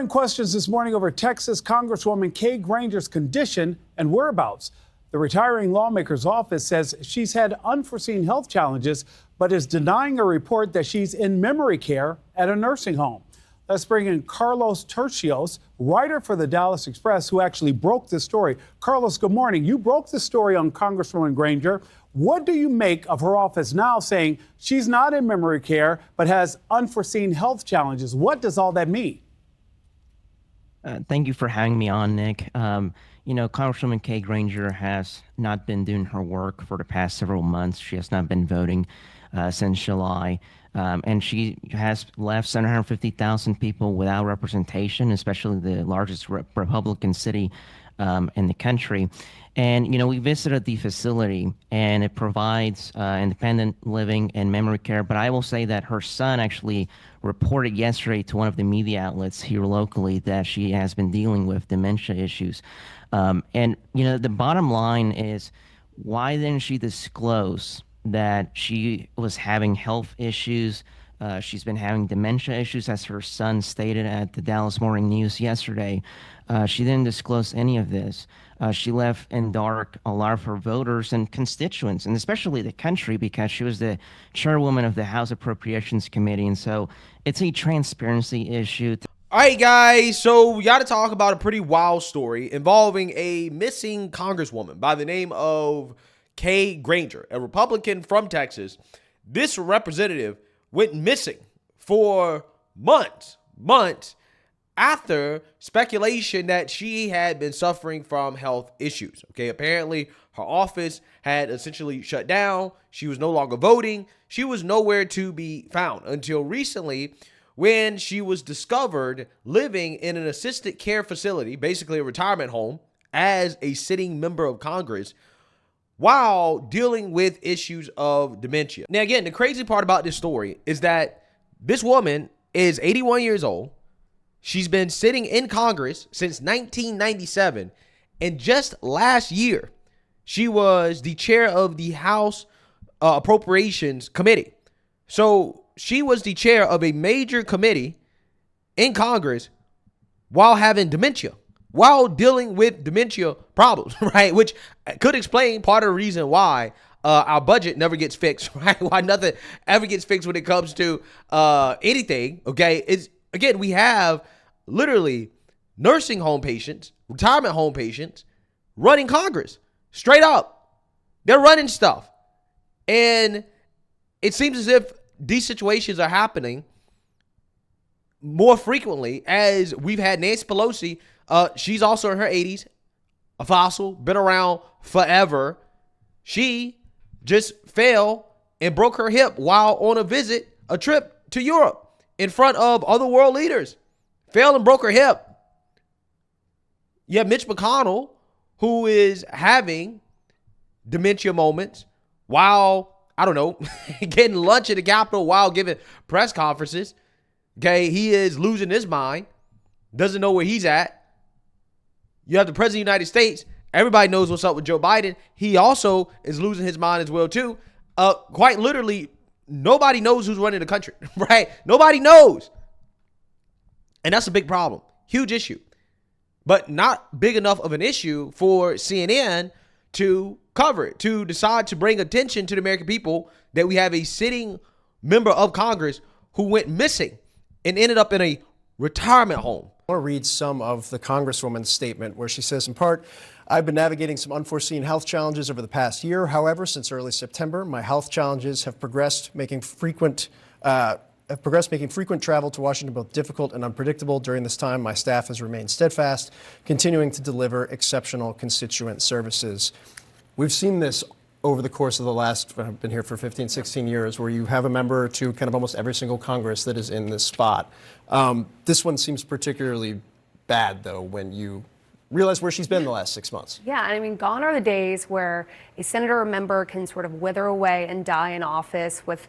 Growing questions this morning over Texas Congresswoman Kay Granger's condition and whereabouts. The retiring lawmaker's office says she's had unforeseen health challenges, but is denying a report that she's in memory care at a nursing home. Let's bring in Carlos Tercios, writer for the Dallas Express, who actually broke this story. Carlos, good morning. You broke the story on Congresswoman Granger. What do you make of her office now saying she's not in memory care, but has unforeseen health challenges? What does all that mean? Thank you for having me on, Nick. Congresswoman Kay Granger has not been doing her work for the past several months. She has not been voting since July. And she has left 750,000 people without representation, especially the largest Republican city in the country. And, we visited the facility, and it provides independent living and memory care. But I will say that her son actually reported yesterday to one of the media outlets here locally that she has been dealing with dementia issues. The bottom line is, why didn't she disclose that she was having health issues? She's been having dementia issues, as her son stated at the Dallas Morning News yesterday. She didn't disclose any of this. She left in dark a lot of her voters and constituents, and especially the country, because she was the chairwoman of the House Appropriations Committee. And so it's a transparency issue. All right, guys, so we got to talk about a pretty wild story involving a missing congresswoman by the name of Kay Granger, a Republican from Texas. This representative went missing for months after speculation that she had been suffering from health issues. Okay, apparently her office had essentially shut down. She was no longer voting. She was nowhere to be found until recently, when she was discovered living in an assisted care facility, basically a retirement home, as a sitting member of Congress, while dealing with issues of dementia. Now, again, the crazy part about this story is that this woman is 81 years old. She's been sitting in Congress since 1997. And just last year, she was the chair of the House Appropriations Committee. So she was the chair of a major committee in Congress while having dementia, while dealing with dementia problems, right? Which could explain part of the reason why our budget never gets fixed, right? Why nothing ever gets fixed when it comes to anything, okay? It's, again, we have literally nursing home patients, retirement home patients running Congress, straight up. They're running stuff. And it seems as if these situations are happening more frequently, as we've had Nancy Pelosi. She's also in her 80s, a fossil, been around forever. She just fell and broke her hip while on a trip to Europe in front of other world leaders. Fell and broke her hip. You have Mitch McConnell, who is having dementia moments while, I don't know, getting lunch at the Capitol while giving press conferences. Okay, he is losing his mind. Doesn't know where he's at. You have the President of the United States. Everybody knows what's up with Joe Biden. He also is losing his mind as well, too. Quite literally, nobody knows who's running the country, right? Nobody knows. And that's a big problem. Huge issue. But not big enough of an issue for CNN to cover it, to decide to bring attention to the American people that we have a sitting member of Congress who went missing and ended up in a retirement home. I want to read some of the Congresswoman's statement, where she says, in part, I've been navigating some unforeseen health challenges over the past year. However, since early September, my health challenges have progressed, making frequent travel to Washington both difficult and unpredictable. During this time, my staff has remained steadfast, continuing to deliver exceptional constituent services. We've seen this over the course of the last, I've been here for 15, 16 years, where you have a member to kind of almost every single Congress that is in this spot. This one seems particularly bad, though, when you realize where she's been the last 6 months. Yeah, I mean, gone are the days where a senator or member can sort of wither away and die in office with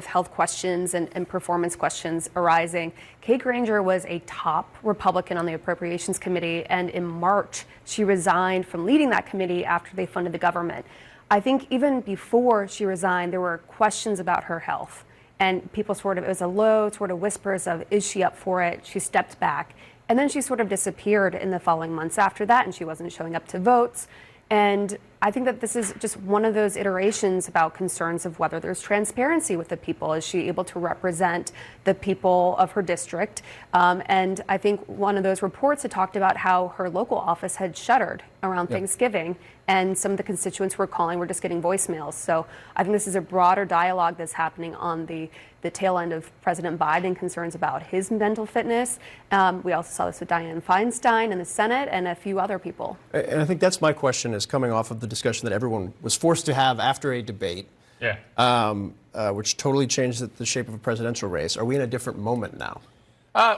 health questions and performance questions arising. Kay Granger was a top Republican on the Appropriations Committee, and in March, she resigned from leading that committee after they funded the government. I think even before she resigned, there were questions about her health. And people it was a low sort of whispers of, is she up for it? She stepped back. And then she sort of disappeared in the following months after that, and she wasn't showing up to votes. And I think that this is just one of those iterations about concerns of whether there's transparency with the people. Is she able to represent the people of her district? And I think one of those reports had talked about how her local office had shuttered around Thanksgiving, and some of the constituents who were calling were just getting voicemails. So I think this is a broader dialogue that's happening on the tail end of President Biden, concerns about his mental fitness. We also saw this with Dianne Feinstein in the Senate and a few other people. And I think that's my question, is coming off of the discussion that everyone was forced to have after a debate, which totally changed the shape of a presidential race. Are we in a different moment now?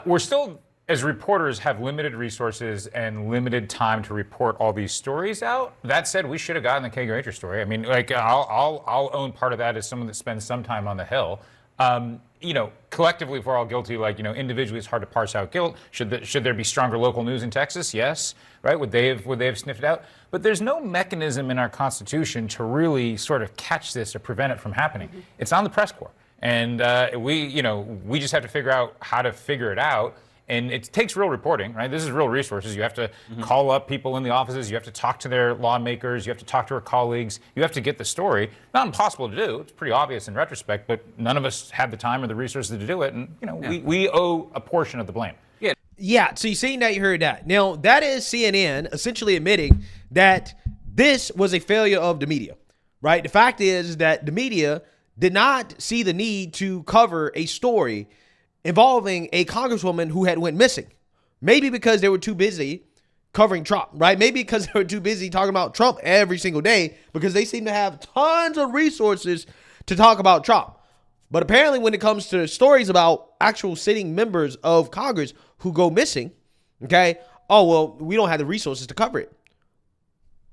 We're still, as reporters, have limited resources and limited time to report all these stories out. That said, we should have gotten the Kay Granger story. I mean, like, I'll own part of that as someone that spends some time on the Hill. You know, collectively, if we're all guilty, like, you know, individually, it's hard to parse out guilt. Should there be stronger local news in Texas? Yes. Right? Would they have sniffed it out? But there's no mechanism in our Constitution to really sort of catch this or prevent it from happening. Mm-hmm. It's on the press corps. And we just have to figure out how to figure it out. And it takes real reporting, right? This is real resources. You have to call up people in the offices. You have to talk to their lawmakers. You have to talk to our colleagues. You have to get the story. Not impossible to do. It's pretty obvious in retrospect, but none of us had the time or the resources to do it. And, you know, we owe a portion of the blame. Yeah, so you seen that, you heard that. Now, that is CNN essentially admitting that this was a failure of the media, right? The fact is that the media did not see the need to cover a story involving a congresswoman who had went missing. Maybe because they were too busy covering Trump, right? Maybe because they were too busy talking about Trump every single day, because they seem to have tons of resources to talk about Trump. But apparently when it comes to stories about actual sitting members of Congress who go missing, okay, oh, well, we don't have the resources to cover it.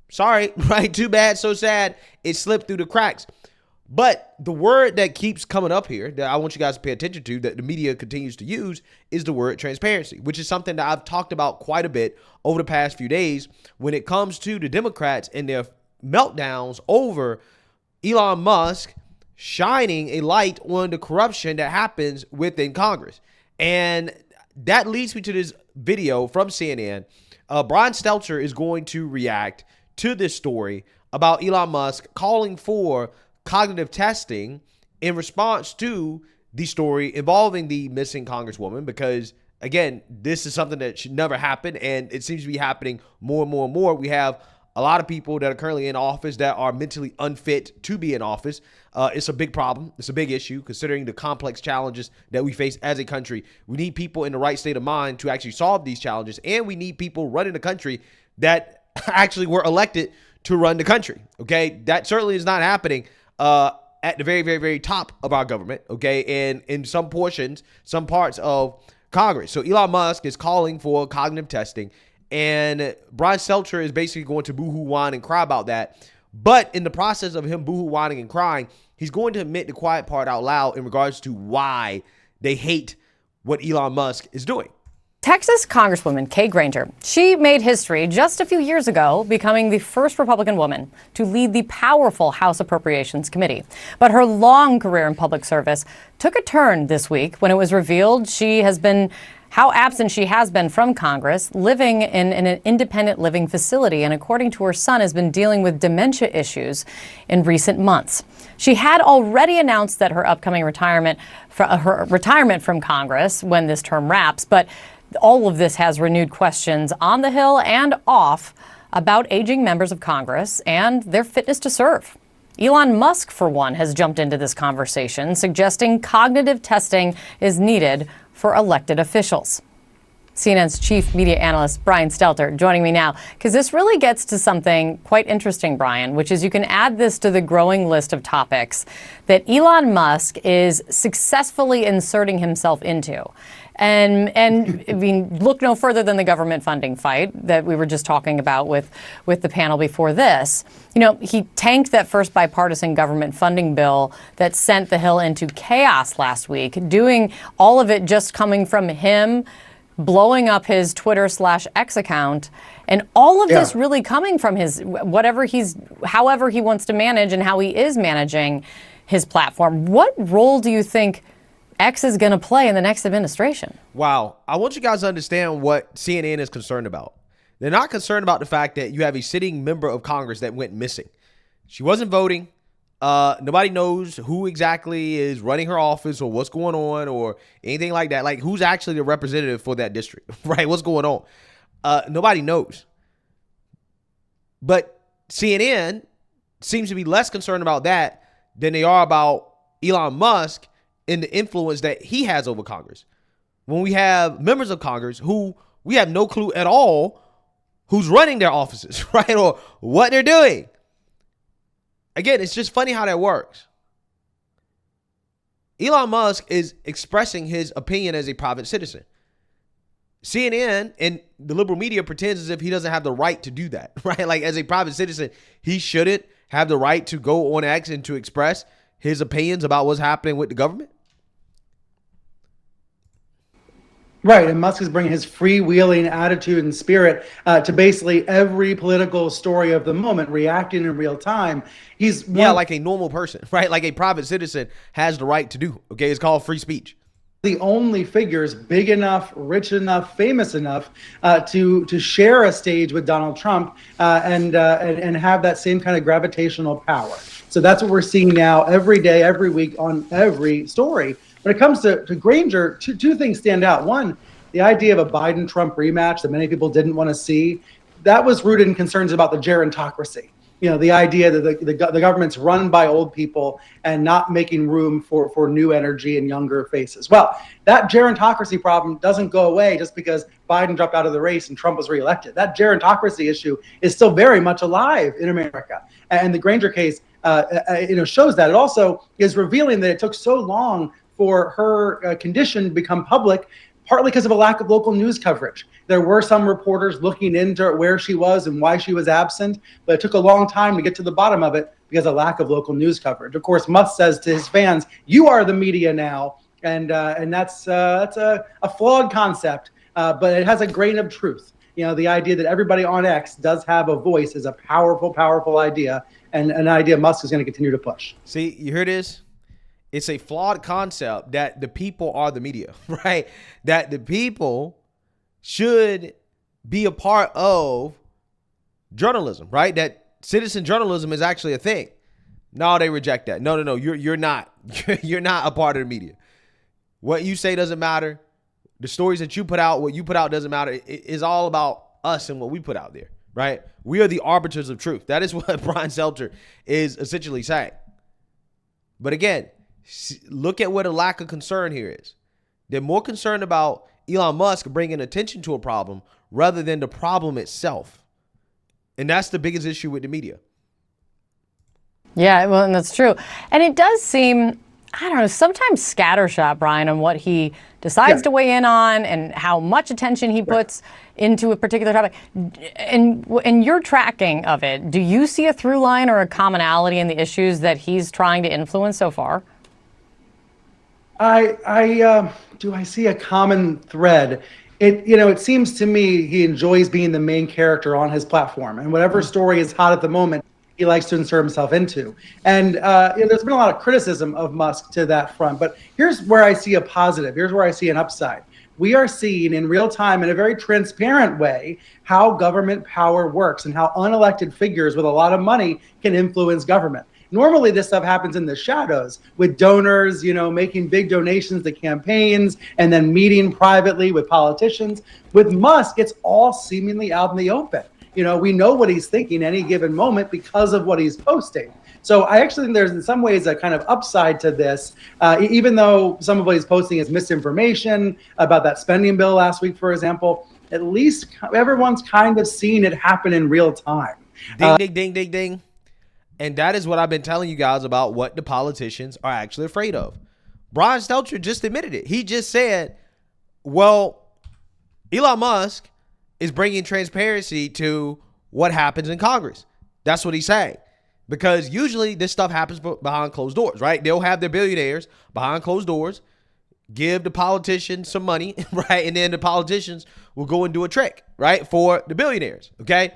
Sorry, right? Too bad, so sad. It slipped through the cracks. But the word that keeps coming up here that I want you guys to pay attention to, that the media continues to use, is the word transparency, which is something that I've talked about quite a bit over the past few days when it comes to the Democrats and their meltdowns over Elon Musk shining a light on the corruption that happens within Congress. And that leads me to this video from CNN. Brian Stelter is going to react to this story about Elon Musk calling for cognitive testing in response to the story involving the missing congresswoman, because again, this is something that should never happen, and it seems to be happening more and more and more. We have a lot of people that are currently in office that are mentally unfit to be in office. It's a big problem. It's a big issue considering the complex challenges that we face as a country. We need people in the right state of mind to actually solve these challenges, and we need people running the country that actually were elected to run the country. Okay, that certainly is not happening at the very, very, very top of our government, okay, and in some portions, some parts of Congress. So Elon Musk is calling for cognitive testing, and Brian Stelter is basically going to boohoo, whine, and cry about that. But in the process of him boohoo, whining, and crying, he's going to admit the quiet part out loud in regards to why they hate what Elon Musk is doing. Texas Congresswoman Kay Granger, she made history just a few years ago, becoming the first Republican woman to lead the powerful House Appropriations Committee. But her long career in public service took a turn this week when it was revealed how absent she has been from Congress, living in an independent living facility, and according to her son, has been dealing with dementia issues in recent months. She had already announced that her upcoming retirement from Congress when this term wraps, but all of this has renewed questions on the Hill and off about aging members of Congress and their fitness to serve. Elon Musk, for one, has jumped into this conversation, suggesting cognitive testing is needed for elected officials. CNN's chief media analyst, Brian Stelter, joining me now, because this really gets to something quite interesting, Brian, which is you can add this to the growing list of topics that Elon Musk is successfully inserting himself into. And I mean, look no further than the government funding fight that we were just talking about with the panel before this. You know, he tanked that first bipartisan government funding bill that sent the Hill into chaos last week, doing all of it just coming from him blowing up his Twitter/X account, and all of this really coming from his however he wants to manage and how he is managing his platform. What role do you think X is going to play in the next administration? Wow. I want you guys to understand what CNN is concerned about. They're not concerned about the fact that you have a sitting member of Congress that went missing. She wasn't voting. Nobody knows who exactly is running her office or what's going on or anything like that. Like, who's actually the representative for that district, right? What's going on? Nobody knows. But CNN seems to be less concerned about that than they are about Elon Musk and the influence that he has over Congress. When we have members of Congress who we have no clue at all who's running their offices, right? Or what they're doing. Again, it's just funny how that works. Elon Musk is expressing his opinion as a private citizen. CNN and the liberal media pretends as if he doesn't have the right to do that, right? Like, as a private citizen, he shouldn't have the right to go on X and to express his opinions about what's happening with the government. Right, and Musk is bringing his freewheeling attitude and spirit to basically every political story of the moment, reacting in real time. He's like a normal person, right? Like a private citizen has the right to do. Okay, it's called free speech. The only figures big enough, rich enough, famous enough to share a stage with Donald Trump and have that same kind of gravitational power. So that's what we're seeing now every day, every week on every story. When it comes to Granger, two things stand out. One, the idea of a Biden-Trump rematch that many people didn't want to see, that was rooted in concerns about the gerontocracy. You know, the idea that the government's run by old people and not making room for new energy and younger faces. Well, that gerontocracy problem doesn't go away just because Biden dropped out of the race and Trump was reelected. That gerontocracy issue is still very much alive in America. And the Granger case shows that. It also is revealing that it took so long for her condition to become public, partly because of a lack of local news coverage. There were some reporters looking into where she was and why she was absent, but it took a long time to get to the bottom of it because of lack of local news coverage. Of course, Musk says to his fans, "You are the media now," and that's a flawed concept, but it has a grain of truth. You know, the idea that everybody on X does have a voice is a powerful, powerful idea, and an idea Musk is going to continue to push. See, you hear this? It's a flawed concept that the people are the media, right? That the people should be a part of journalism, right? That citizen journalism is actually a thing. No, they reject that. No. You're not. You're not a part of the media. What you say doesn't matter. The stories that you put out, what you put out doesn't matter. It's all about us and what we put out there, right? We are the arbiters of truth. That is what Brian Stelter is essentially saying. But again, look at what a lack of concern here is. They're more concerned about Elon Musk bringing attention to a problem rather than the problem itself. And that's the biggest issue with the media. Yeah, well, and that's true. And it does seem, I don't know, sometimes scattershot, Brian, on what he decides to weigh in on and how much attention he puts into a particular topic. And your tracking of it, do you see a through line or a commonality in the issues that he's trying to influence so far? Do I see a common thread? It seems to me he enjoys being the main character on his platform, and whatever story is hot at the moment, he likes to insert himself into. And there's been a lot of criticism of Musk to that front, but here's where I see a positive. Here's where I see an upside. We are seeing in real time, in a very transparent way, how government power works and how unelected figures with a lot of money can influence government. Normally, this stuff happens in the shadows with donors, making big donations to campaigns and then meeting privately with politicians. With Musk, it's all seemingly out in the open. We know what he's thinking any given moment because of what he's posting. So I actually think there's in some ways a kind of upside to this, even though some of what he's posting is misinformation about that spending bill last week, for example. At least everyone's kind of seeing it happen in real time. Ding. And that is what I've been telling you guys about what the politicians are actually afraid of. Brian Stelter just admitted it. He just said, well, Elon Musk is bringing transparency to what happens in Congress. That's what he's saying. Because usually this stuff happens behind closed doors, right? They'll have their billionaires behind closed doors, give the politicians some money, right? And then the politicians will go and do a trick, right? For the billionaires, okay?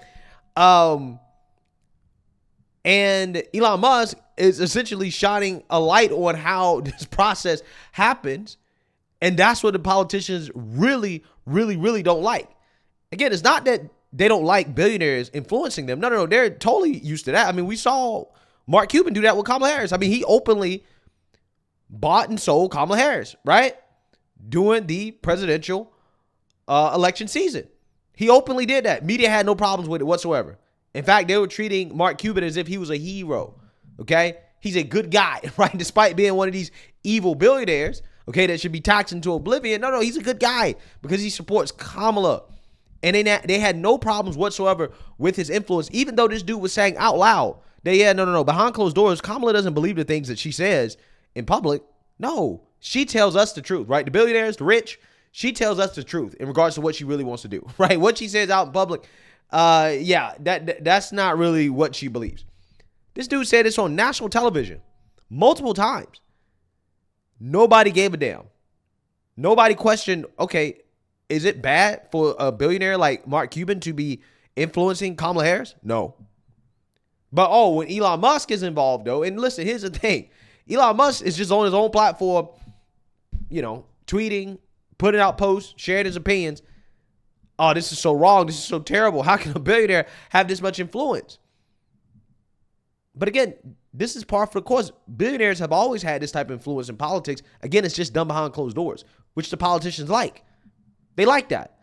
And Elon Musk is essentially shining a light on how this process happens. And that's what the politicians really, really, really don't like. Again, it's not that they don't like billionaires influencing them. No, they're totally used to that. I mean, we saw Mark Cuban do that with Kamala Harris. I mean, he openly bought and sold Kamala Harris, right? During the presidential election season. He openly did that. Media had no problems with it whatsoever. In fact, they were treating Mark Cuban as if he was a hero, okay? He's a good guy, right? Despite being one of these evil billionaires, okay, that should be taxed into oblivion. No, he's a good guy because he supports Kamala. And they had no problems whatsoever with his influence, even though this dude was saying out loud that, no. Behind closed doors, Kamala doesn't believe the things that she says in public. No, she tells us the truth, right? The billionaires, the rich, she tells us the truth in regards to what she really wants to do, right? What she says out in public, that's not really what she believes. This dude said this on national television multiple times. Nobody gave a damn. Nobody questioned, okay, is it bad for a billionaire like Mark Cuban to be influencing Kamala Harris? No. But, when Elon Musk is involved, though, and listen, here's the thing. Elon Musk is just on his own platform, tweeting, putting out posts, sharing his opinions. Oh, this is so wrong. This is so terrible. How can a billionaire have this much influence? But again, this is par for the course. Billionaires have always had this type of influence in politics. Again, it's just done behind closed doors, which the politicians like. They like that.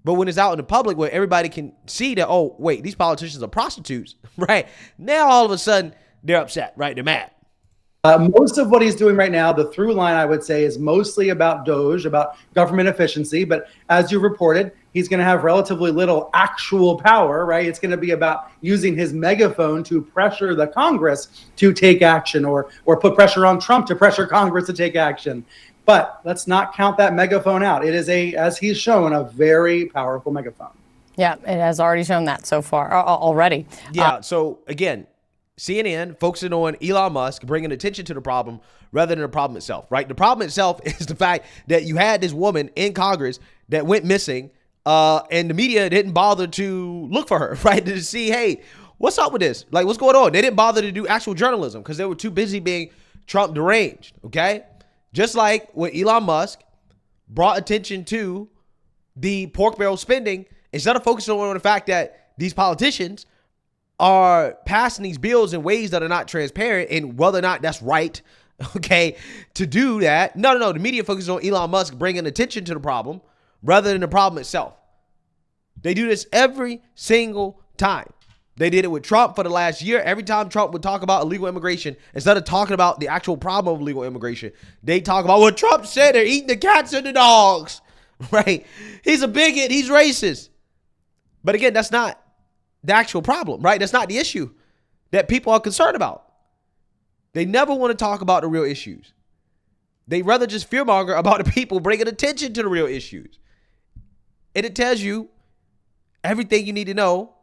But when it's out in the public where everybody can see that, oh, wait, these politicians are prostitutes, right? Now, all of a sudden, they're upset, right? They're mad. Most of what he's doing right now, the through line, I would say, is mostly about DOGE, about government efficiency. But as you reported, he's going to have relatively little actual power, right? It's going to be about using his megaphone to pressure the Congress to take action or put pressure on Trump to pressure Congress to take action. But let's not count that megaphone out. It is as he's shown, a very powerful megaphone. Yeah, it has already shown that so far already. Yeah. So again, CNN focusing on Elon Musk, bringing attention to the problem rather than the problem itself, right? The problem itself is the fact that you had this woman in Congress that went missing, and the media didn't bother to look for her, right? To see, hey, what's up with this? Like, what's going on? They didn't bother to do actual journalism because they were too busy being Trump deranged, okay? Just like when Elon Musk brought attention to the pork barrel spending, instead of focusing on the fact that these politicians are passing these bills in ways that are not transparent and whether or not that's right, okay, to do that. No. The media focuses on Elon Musk bringing attention to the problem rather than the problem itself. They do this every single time. They did it with Trump for the last year. Every time Trump would talk about illegal immigration, instead of talking about the actual problem of illegal immigration, they talk about what Trump said. They're eating the cats and the dogs, right? He's a bigot. He's racist. But again, that's not the actual problem, right? That's not the issue that people are concerned about. They never want to talk about the real issues. They rather just fearmonger about the people bringing attention to the real issues. And it tells you everything you need to know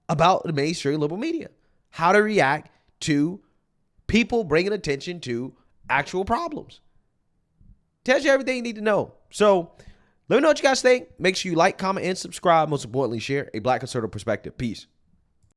about the mainstream liberal media, how to react to people bringing attention to actual problems. Tells you everything you need to know. So let me know what you guys think. Make sure you like, comment, and subscribe. Most importantly, share a Black conservative perspective. Peace.